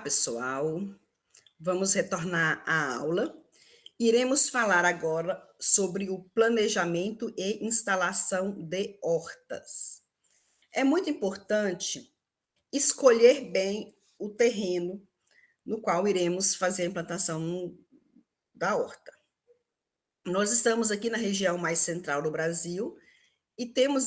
pessoal. Vamos retornar à aula. Iremos falar agora sobre o planejamento e instalação de hortas. É muito importante escolher bem o terreno no qual iremos fazer a implantação da horta. Nós estamos aqui na região mais central do Brasil e temos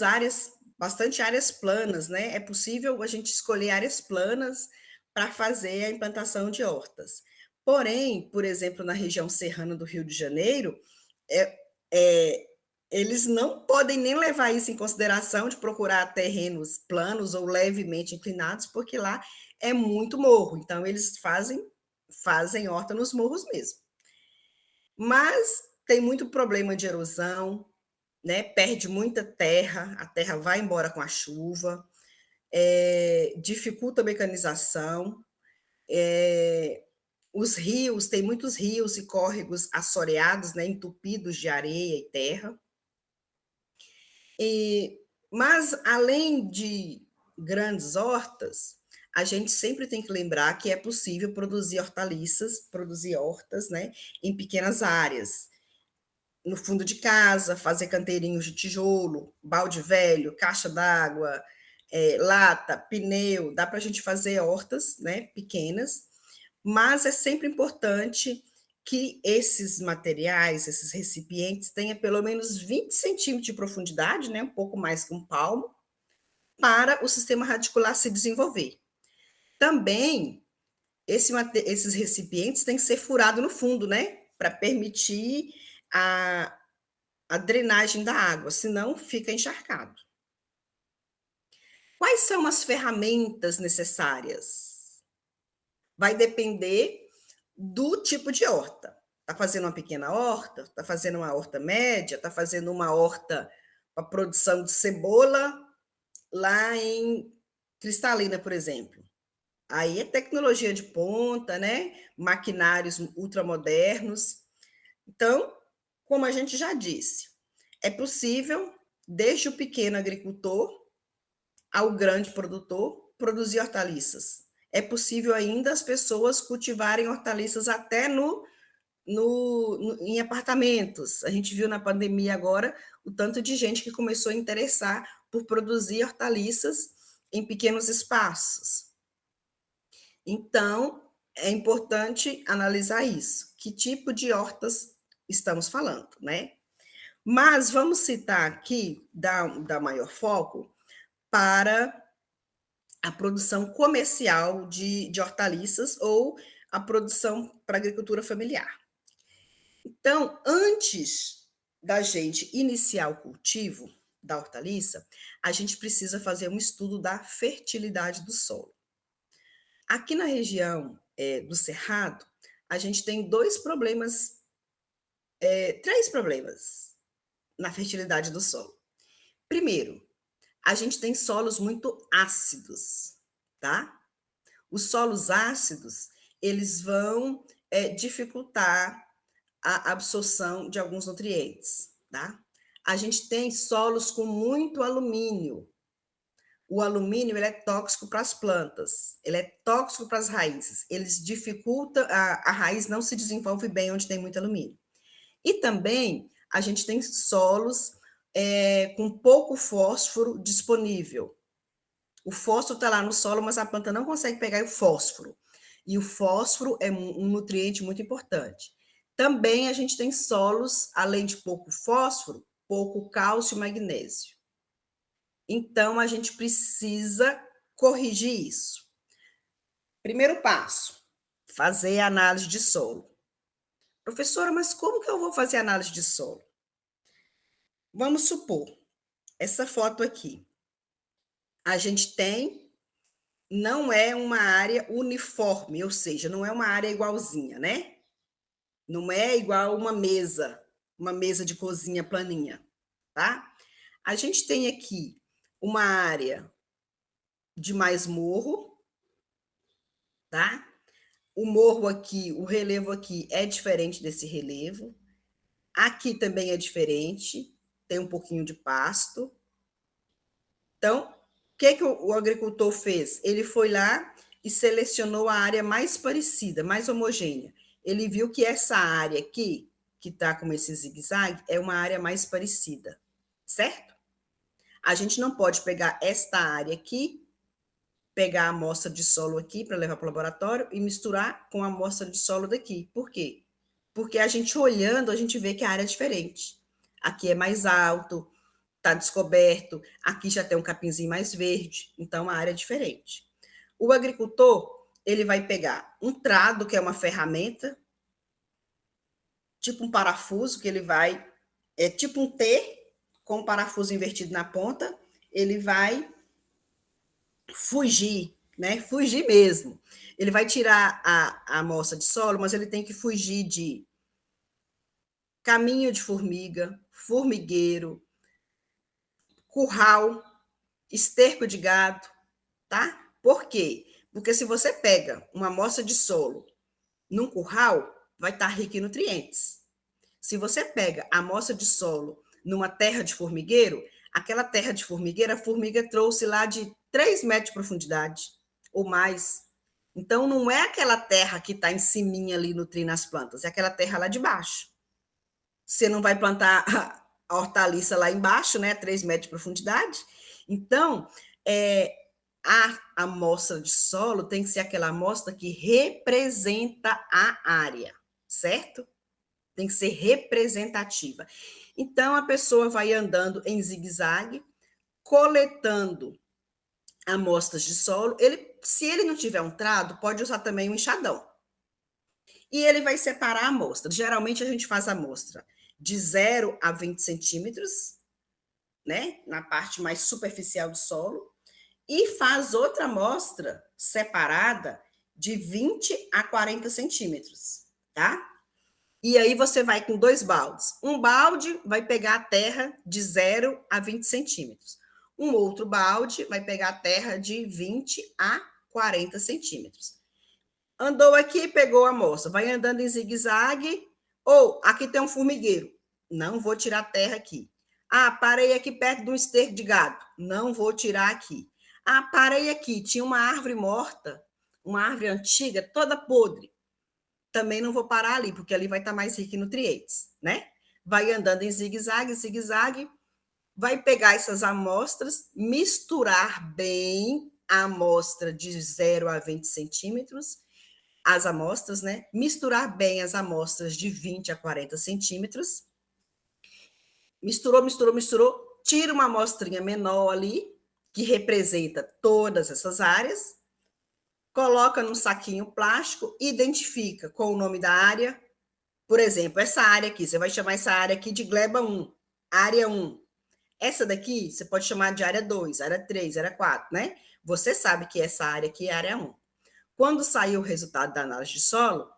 bastante áreas planas, né? É possível a gente escolher áreas planas para fazer a implantação de hortas. Porém, por exemplo, na região serrana do Rio de Janeiro, é, é, eles não podem nem levar isso em consideração de procurar terrenos planos ou levemente inclinados, porque lá é muito morro. Então, eles fazem horta nos morros mesmo. Mas tem muito problema de erosão, né? Perde muita terra, a terra vai embora com a chuva, dificulta a mecanização, os rios, tem muitos rios e córregos assoreados, né? Entupidos de areia e terra. Mas, além de grandes hortas, a gente sempre tem que lembrar que é possível produzir produzir hortas, né? Em pequenas áreas. No fundo de casa, fazer canteirinhos de tijolo, balde velho, caixa d'água, lata, pneu, dá para a gente fazer hortas, né, pequenas, mas é sempre importante que esses materiais, esses recipientes, tenham pelo menos 20 centímetros de profundidade, né, um pouco mais que um palmo, para o sistema radicular se desenvolver. Também, esses recipientes têm que ser furados no fundo, né, para permitir a drenagem da água, senão fica encharcado. Quais são as ferramentas necessárias? Vai depender do tipo de horta. Está fazendo uma pequena horta? Está fazendo uma horta média? Está fazendo uma horta para produção de cebola lá em Cristalina, por exemplo. Aí é tecnologia de ponta, né? Maquinários ultramodernos. Então, como a gente já disse, é possível, desde o pequeno agricultor ao grande produtor, produzir hortaliças. É possível ainda as pessoas cultivarem hortaliças até em apartamentos. A gente viu na pandemia agora o tanto de gente que começou a interessar por produzir hortaliças em pequenos espaços. Então, é importante analisar isso. Que tipo de hortas estamos falando, né? Mas vamos citar aqui, dar maior foco para a produção comercial de hortaliças ou a produção para agricultura familiar. Então, antes da gente iniciar o cultivo da hortaliça, a gente precisa fazer um estudo da fertilidade do solo. Aqui na região do Cerrado, a gente tem três problemas na fertilidade do solo. Primeiro, a gente tem solos muito ácidos, tá? Os solos ácidos, eles vão dificultar a absorção de alguns nutrientes, tá? A gente tem solos com muito alumínio. O alumínio ele é tóxico para as plantas, ele é tóxico para as raízes, eles dificultam, a raiz não se desenvolve bem onde tem muito alumínio. E também a gente tem solos com pouco fósforo disponível. O fósforo está lá no solo, mas a planta não consegue pegar o fósforo. E o fósforo é um nutriente muito importante. Também a gente tem solos, além de pouco fósforo, pouco cálcio e magnésio. Então, a gente precisa corrigir isso. Primeiro passo, fazer análise de solo. Professora, mas como que eu vou fazer análise de solo? Vamos supor, essa foto aqui. A gente tem, não é uma área uniforme, ou seja, não é uma área igualzinha, né? Não é igual uma mesa de cozinha planinha, tá? A gente tem aqui uma área de mais morro, tá? O morro aqui, o relevo aqui é diferente desse relevo. Aqui também é diferente, tem um pouquinho de pasto. Então, o que o agricultor fez? Ele foi lá e selecionou a área mais parecida, mais homogênea. Ele viu que essa área aqui, que está com esse zigue-zague, é uma área mais parecida, certo? A gente não pode pegar esta área aqui, pegar a amostra de solo aqui para levar para o laboratório e misturar com a amostra de solo daqui. Por quê? Porque a gente olhando, a gente vê que a área é diferente. Aqui é mais alto, está descoberto, aqui já tem um capinzinho mais verde, então a área é diferente. O agricultor, ele vai pegar um trado, que é uma ferramenta, tipo um parafuso, que ele vai, é tipo um T, com um parafuso invertido na ponta, ele vai fugir, né? Fugir mesmo. Ele vai tirar a amostra de solo, mas ele tem que fugir de caminho de formiga, formigueiro, curral, esterco de gado, tá? Por quê? Porque se você pega uma amostra de solo num curral, vai estar rica em nutrientes. Se você pega a amostra de solo numa terra de formigueiro, aquela terra de formigueiro, a formiga trouxe lá de 3 metros de profundidade ou mais. Então, não é aquela terra que está em cima ali nutrindo as plantas, é aquela terra lá de baixo. Você não vai plantar a hortaliça lá embaixo, né? 3 metros de profundidade. Então, a amostra de solo tem que ser aquela amostra que representa a área, certo? Tem que ser representativa. Então, a pessoa vai andando em zigue-zague, coletando amostras de solo. Se ele não tiver um trado, pode usar também um enxadão. E ele vai separar a amostra. Geralmente, a gente faz a amostra de 0 a 20 centímetros, né? Na parte mais superficial do solo. E faz outra amostra separada de 20 a 40 centímetros, tá? E aí você vai com 2 baldes. Um balde vai pegar a terra de 0 a 20 centímetros. Um outro balde vai pegar a terra de 20 a 40 centímetros. Andou aqui, pegou a amostra. Vai andando em zigue-zague. Ou, aqui tem um formigueiro. Não vou tirar a terra aqui. Ah, parei aqui perto de um esterco de gado. Não vou tirar aqui. Ah, parei aqui. Tinha uma árvore morta, uma árvore antiga, toda podre. Também não vou parar ali, porque ali vai estar mais rico em nutrientes, né? Vai andando em zigue-zague, zigue-zague, vai pegar essas amostras, misturar bem a amostra de 0 a 20 centímetros, as amostras, né? Misturar bem as amostras de 20 a 40 centímetros. Misturou, misturou, misturou, tira uma amostrinha menor ali, que representa todas essas áreas, coloca num saquinho plástico, identifica com o nome da área. Por exemplo, essa área aqui, você vai chamar essa área aqui de gleba 1, área 1. Essa daqui, você pode chamar de área 2, área 3, área 4, né? Você sabe que essa área aqui é área 1. Quando sair o resultado da análise de solo,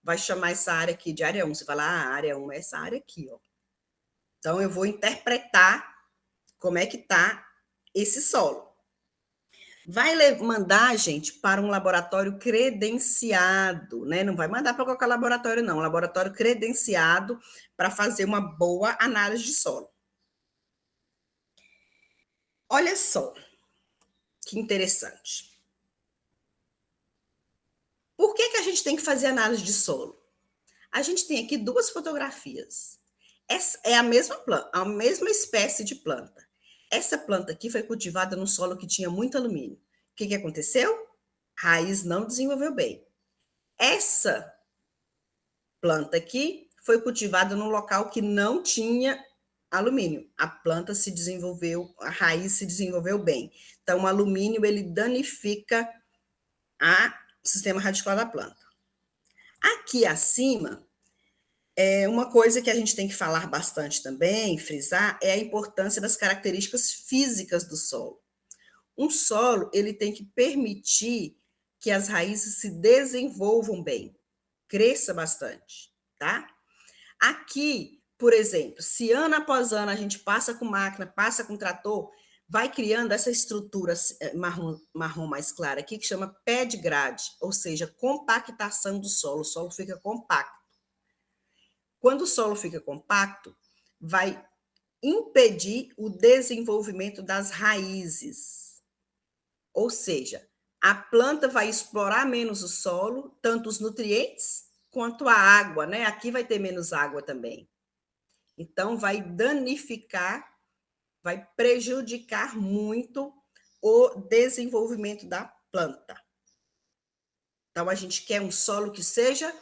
vai chamar essa área aqui de área 1. Você vai lá, a área 1 é essa área aqui, ó. Então, eu vou interpretar como é que está esse solo. Vai mandar, gente, para um laboratório credenciado, né? Não vai mandar para qualquer laboratório, não. Um laboratório credenciado para fazer uma boa análise de solo. Olha só, que interessante. Por que a gente tem que fazer análise de solo? A gente tem aqui 2 fotografias. Essa é a mesma planta, a mesma espécie de planta. Essa planta aqui foi cultivada num solo que tinha muito alumínio. O que aconteceu? A raiz não desenvolveu bem. Essa planta aqui foi cultivada num local que não tinha alumínio. A planta se desenvolveu, a raiz se desenvolveu bem. Então, o alumínio, ele danifica o sistema radicular da planta. Aqui acima, uma coisa que a gente tem que falar bastante também, frisar, é a importância das características físicas do solo. Um solo, ele tem que permitir que as raízes se desenvolvam bem, cresça bastante, tá? Aqui, por exemplo, se ano após ano a gente passa com máquina, passa com trator, vai criando essa estrutura marrom mais clara aqui, que chama pé de grade, ou seja, compactação do solo. O solo fica compacto. Quando o solo fica compacto, vai impedir o desenvolvimento das raízes. Ou seja, A planta vai explorar menos o solo, tanto os nutrientes quanto a água, né? Aqui vai ter menos água também. Então, vai danificar, vai prejudicar muito o desenvolvimento da planta. Então, a gente quer um solo que seja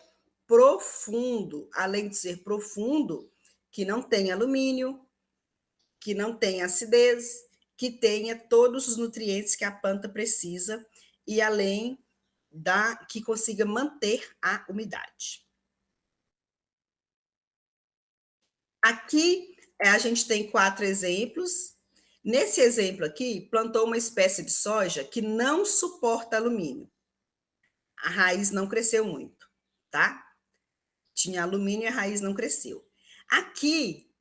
profundo, além de ser profundo, que não tenha alumínio, que não tenha acidez, que tenha todos os nutrientes que a planta precisa e além da que consiga manter a umidade. Aqui a gente tem 4 exemplos. Nesse exemplo aqui, plantou uma espécie de soja que não suporta alumínio. A raiz não cresceu muito, tá? Tinha alumínio e a raiz não cresceu. Aqui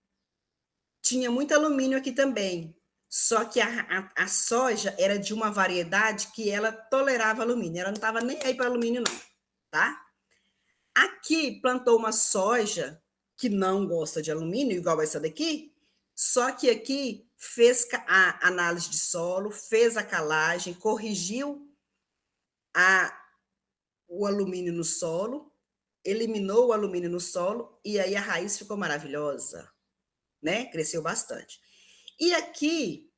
tinha muito alumínio aqui também. Só que a soja era de uma variedade que ela tolerava alumínio. Ela não estava nem aí para alumínio, não, tá? Aqui plantou uma soja que não gosta de alumínio, igual essa daqui, só que aqui fez a análise de solo, fez a calagem, corrigiu a, o alumínio no solo, eliminou o alumínio no solo e aí a raiz ficou maravilhosa, né? Cresceu bastante. E aqui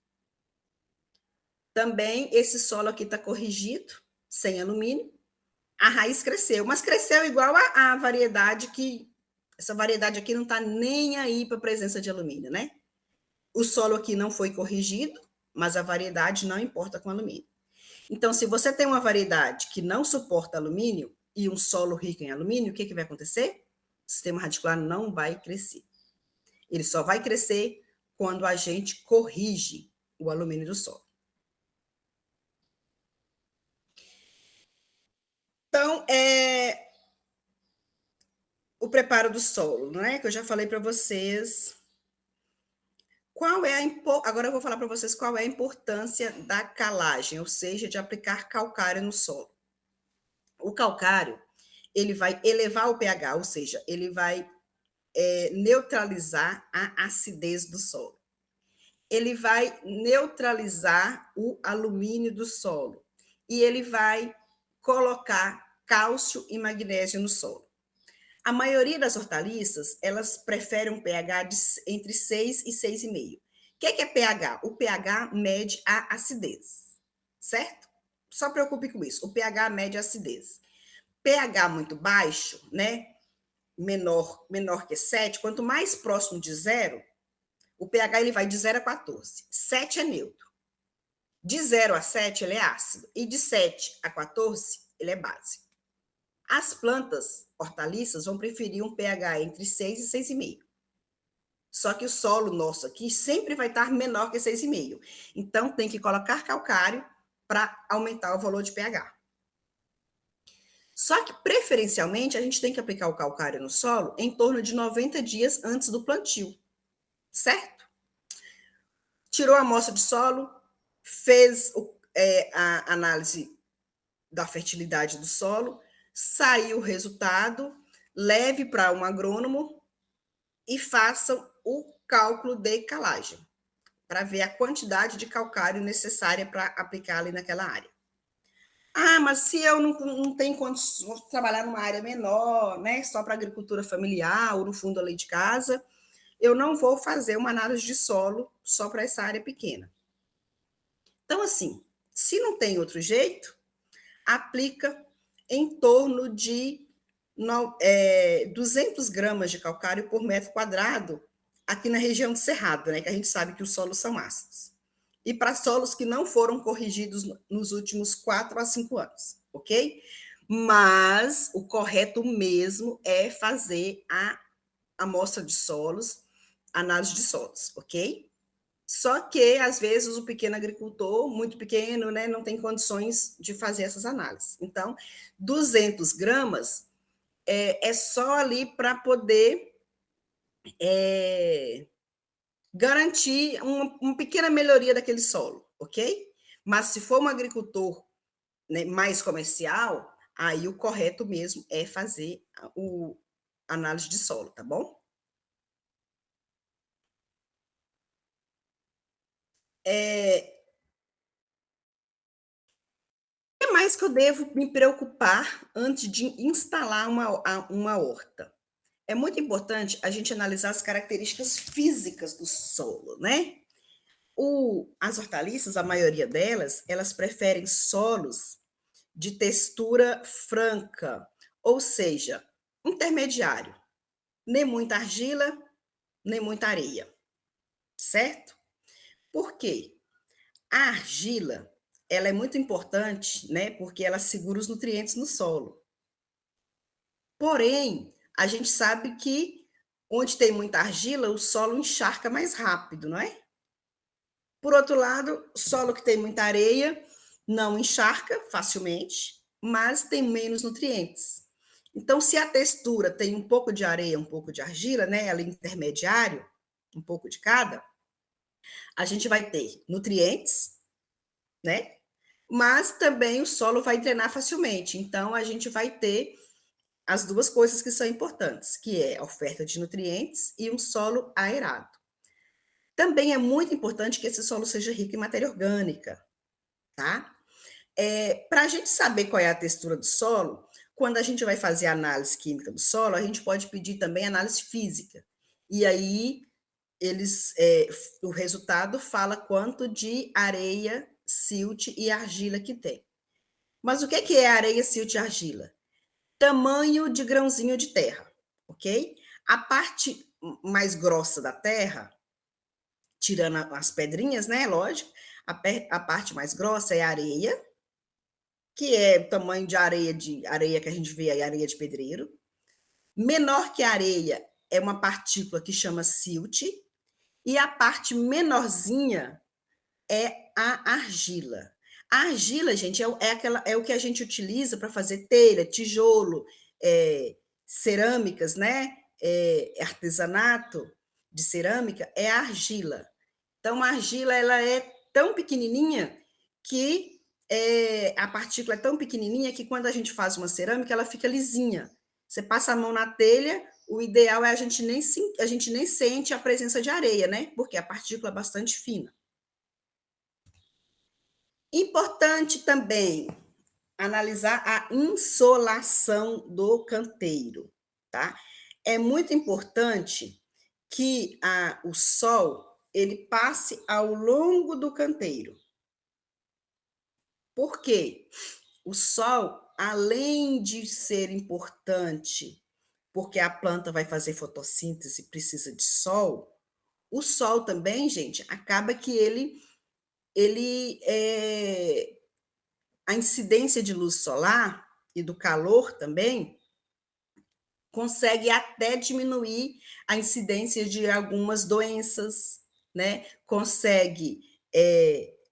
também esse solo aqui está corrigido, sem alumínio, a raiz cresceu, mas cresceu igual a variedade que essa variedade aqui não está nem aí para a presença de alumínio, né? O solo aqui não foi corrigido, mas a variedade não importa com alumínio. Então, se você tem uma variedade que não suporta alumínio e um solo rico em alumínio, o que, que vai acontecer? O sistema radicular não vai crescer. Ele só vai crescer quando a gente corrige o alumínio do solo. Então, o preparo do solo, não é? Que eu já falei para vocês. Agora eu vou falar para vocês qual é a importância da calagem, ou seja, de aplicar calcário no solo. O calcário, ele vai elevar o pH, ou seja, ele vai neutralizar a acidez do solo. Ele vai neutralizar o alumínio do solo. E ele vai colocar cálcio e magnésio no solo. A maioria das hortaliças, elas preferem um pH entre 6 e 6,5. O que é pH? O pH mede a acidez, certo? Só preocupe com isso. O pH mede a acidez. pH muito baixo, né? Menor que 7, quanto mais próximo de zero, o pH ele vai de 0 a 14. 7 é neutro. De 0 a 7, ele é ácido. E de 7 a 14, ele é básico. As plantas hortaliças vão preferir um pH entre 6 e 6,5. Só que o solo nosso aqui sempre vai estar menor que 6,5. Então, tem que colocar calcário para aumentar o valor de pH. Só que, preferencialmente, a gente tem que aplicar o calcário no solo em torno de 90 dias antes do plantio, certo? Tirou a amostra de solo, fez a análise da fertilidade do solo, saiu o resultado, leve para um agrônomo e façam o cálculo de calagem, para ver a quantidade de calcário necessária para aplicar ali naquela área. Ah, mas se eu não tenho condições de trabalhar numa área menor, né, só para agricultura familiar ou no fundo ali de casa, eu não vou fazer uma análise de solo só para essa área pequena. Então, assim, se não tem outro jeito, aplica em torno de 200 gramas de calcário por metro quadrado aqui na região do Cerrado, né, que a gente sabe que os solos são ácidos. E para solos que não foram corrigidos nos últimos 4 a 5 anos, ok? Mas o correto mesmo é fazer a amostra de solos, análise de solos, ok? Só que, às vezes, o pequeno agricultor, muito pequeno, né, não tem condições de fazer essas análises. Então, 200 gramas é só ali para poder garantir uma pequena melhoria daquele solo, ok? Mas se for um agricultor, né, mais comercial, aí o correto mesmo é fazer o análise de solo, tá bom? É, que mais que eu devo me preocupar antes de instalar uma horta? É muito importante a gente analisar as características físicas do solo, né? As hortaliças, a maioria delas, elas preferem solos de textura franca, ou seja, intermediário. Nem muita argila, nem muita areia, certo? Por quê? A argila, ela é muito importante, né? Porque ela segura os nutrientes no solo. Porém, a gente sabe que onde tem muita argila, o solo encharca mais rápido, não é? Por outro lado, solo que tem muita areia não encharca facilmente, mas tem menos nutrientes. Então, se a textura tem um pouco de areia, um pouco de argila, né, ela é intermediário, um pouco de cada, a gente vai ter nutrientes, né? Mas também o solo vai drenar facilmente. Então, a gente vai ter as duas coisas que são importantes, que é a oferta de nutrientes e um solo aerado. Também é muito importante que esse solo seja rico em matéria orgânica, tá? Para a gente saber qual é a textura do solo, quando a gente vai fazer a análise química do solo, a gente pode pedir também análise física. E aí, o resultado fala quanto de areia, silt e argila que tem. Mas o que é areia, silt e argila? Tamanho de grãozinho de terra, ok? A parte mais grossa da terra, tirando as pedrinhas, né? Lógico, a parte mais grossa é a areia, que é o tamanho de areia que a gente vê aí, areia de pedreiro. Menor que a areia é uma partícula que chama silt, e a parte menorzinha é a argila. A argila, gente, é o que a gente utiliza para fazer telha, tijolo, cerâmicas, né? Artesanato de cerâmica é a argila. Então, a argila ela é tão pequenininha que a partícula é tão pequenininha que quando a gente faz uma cerâmica, ela fica lisinha. Você passa a mão na telha, o ideal é a gente nem sente a presença de areia, né? Porque a partícula é bastante fina. Importante também analisar a insolação do canteiro, tá? É muito importante que o sol ele passe ao longo do canteiro. Por quê? O sol, além de ser importante, porque a planta vai fazer fotossíntese e precisa de sol, o sol também, gente, acaba que a incidência de luz solar e do calor também consegue até diminuir a incidência de algumas doenças, né? Consegue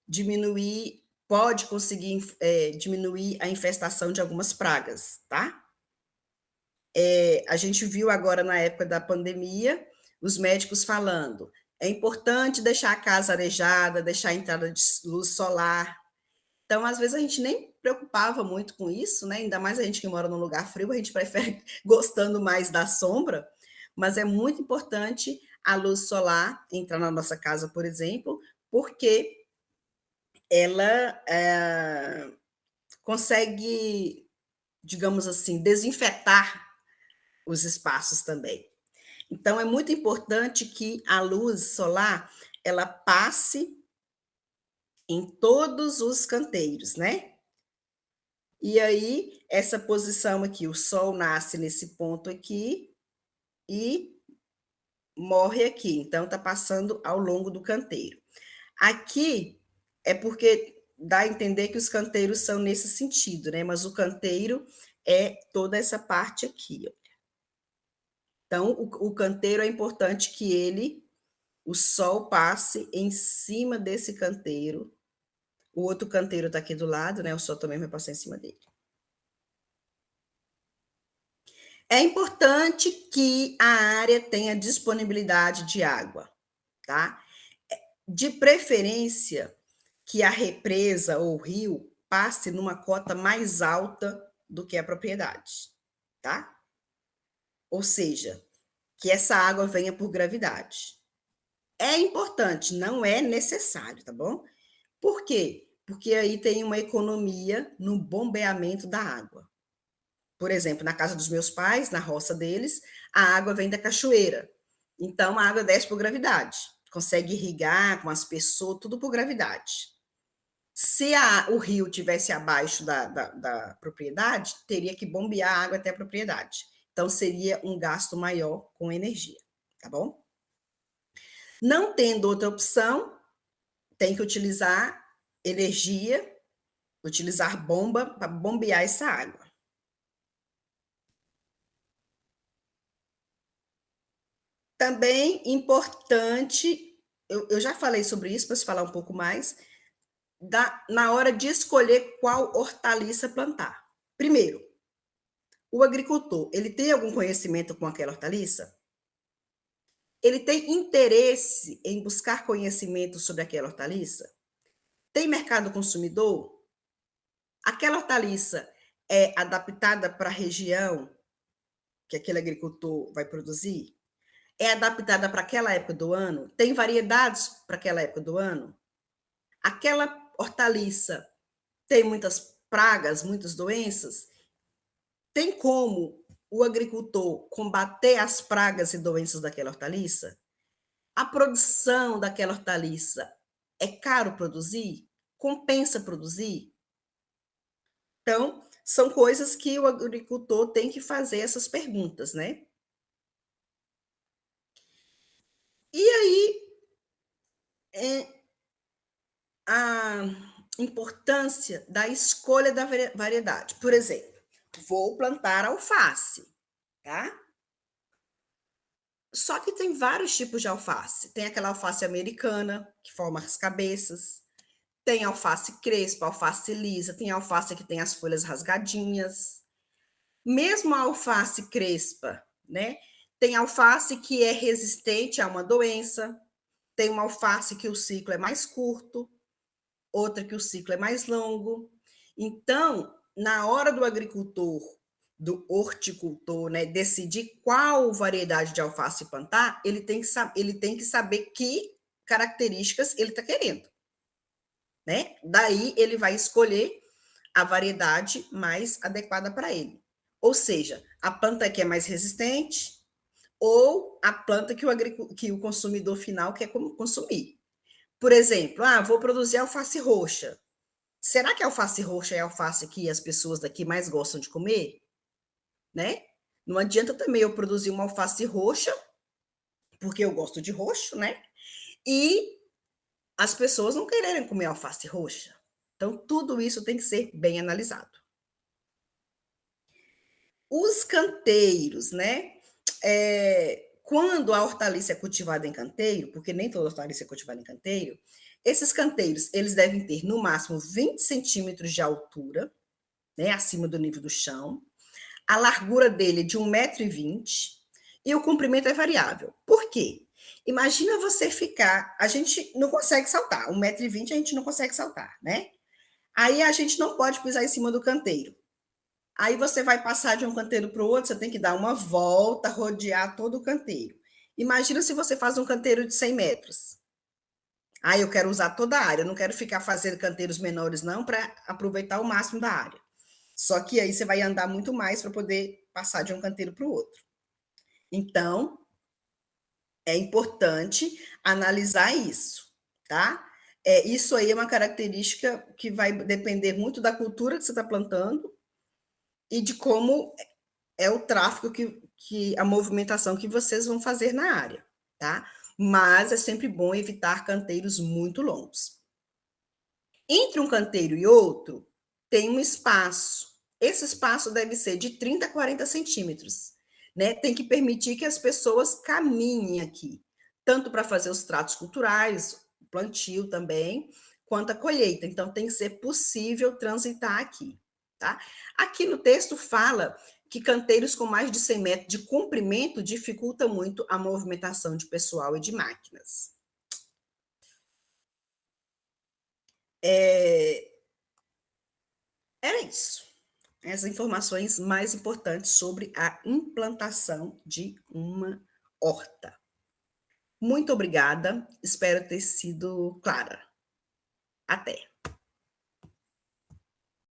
diminuir, pode conseguir diminuir a infestação de algumas pragas, tá? A gente viu agora na época da pandemia os médicos falando é importante deixar a casa arejada, deixar a entrada de luz solar. Então, às vezes, a gente nem preocupava muito com isso, né? Ainda mais a gente que mora num lugar frio, a gente prefere gostando mais da sombra, mas é muito importante a luz solar entrar na nossa casa, por exemplo, porque ela consegue, digamos assim, desinfetar os espaços também. Então, é muito importante que a luz solar ela passe em todos os canteiros, né? E aí, essa posição aqui, o Sol nasce nesse ponto aqui e morre aqui. Então, está passando ao longo do canteiro. Aqui é porque dá a entender que os canteiros são nesse sentido, né? Mas o canteiro é toda essa parte aqui. Ó. Então, o canteiro é importante que o Sol passe em cima desse canteiro. O outro canteiro está aqui do lado, né? O Sol também vai passar em cima dele. É importante que a área tenha disponibilidade de água, tá? De preferência que a represa ou rio passe numa cota mais alta do que a propriedade, tá? Ou seja, que essa água venha por gravidade. É importante, não é necessário, tá bom? Por quê? porque aí tem uma economia no bombeamento da água. Por exemplo, na casa dos meus pais, na roça deles, a água vem da cachoeira. Então, a água desce por gravidade. Consegue irrigar com as pessoas, tudo por gravidade. Se o rio tivesse abaixo da propriedade, teria que bombear a água até a propriedade. Então, seria um gasto maior com energia, tá bom? Não tendo outra opção, tem que utilizar energia, utilizar bomba para bombear essa água. Também importante, eu já falei sobre isso, para se falar um pouco mais, na hora de escolher qual hortaliça plantar. Primeiro, o agricultor, ele tem algum conhecimento com aquela hortaliça? Ele tem interesse em buscar conhecimento sobre aquela hortaliça? Tem mercado consumidor? Aquela hortaliça é adaptada para a região que aquele agricultor vai produzir? É adaptada para aquela época do ano? Tem variedades para aquela época do ano? Aquela hortaliça tem muitas pragas, muitas doenças? Tem como o agricultor combater as pragas e doenças daquela hortaliça? A produção daquela hortaliça é caro produzir? Compensa produzir? Então, são coisas que o agricultor tem que fazer essas perguntas, né? E aí, a importância da escolha da variedade. Por exemplo, vou plantar alface, tá? Só que tem vários tipos de alface. Tem aquela alface americana, que forma as cabeças. Tem alface crespa, alface lisa. Tem alface que tem as folhas rasgadinhas. Mesmo a alface crespa, né? Tem alface que é resistente a uma doença. Tem uma alface que o ciclo é mais curto. Outra que o ciclo é mais longo. Então, na hora do agricultor, do horticultor, né, decidir qual variedade de alface plantar, ele tem que saber que características ele está querendo, né? Daí ele vai escolher a variedade mais adequada para ele. Ou seja, a planta que é mais resistente ou a planta que o consumidor final quer consumir. Por exemplo, vou produzir alface roxa. Será que a alface roxa é a alface que as pessoas daqui mais gostam de comer? Né? Não adianta também eu produzir uma alface roxa, porque eu gosto de roxo, né? E as pessoas não quererem comer alface roxa. Então, tudo isso tem que ser bem analisado. Os canteiros, né? Quando a hortaliça é cultivada em canteiro, porque nem toda hortaliça é cultivada em canteiro, esses canteiros, eles devem ter no máximo 20 centímetros de altura, né, acima do nível do chão. A largura dele é de 1,20 m e o comprimento é variável. Por quê? Imagina você ficar. A gente não consegue saltar. 1,20 m a gente não consegue saltar, né? Aí a gente não pode pisar em cima do canteiro. Aí você vai passar de um canteiro para o outro, você tem que dar uma volta, rodear todo o canteiro. Imagina se você faz um canteiro de 100 metros. Aí eu quero usar toda a área, eu não quero ficar fazendo canteiros menores, não, para aproveitar o máximo da área. Só que aí você vai andar muito mais para poder passar de um canteiro para o outro. Então, é importante analisar isso, tá? Isso aí é uma característica que vai depender muito da cultura que você está plantando e de como é o tráfego a movimentação que vocês vão fazer na área, tá? Mas é sempre bom evitar canteiros muito longos. Entre um canteiro e outro, tem um espaço. Esse espaço deve ser de 30 a 40 centímetros. Né? Tem que permitir que as pessoas caminhem aqui, tanto para fazer os tratos culturais, o plantio também, quanto a colheita. Então, tem que ser possível transitar aqui. Tá? Aqui no texto fala que canteiros com mais de 100 metros de comprimento dificulta muito a movimentação de pessoal e de máquinas. Era isso. As informações mais importantes sobre a implantação de uma horta. Muito obrigada, espero ter sido clara. Até!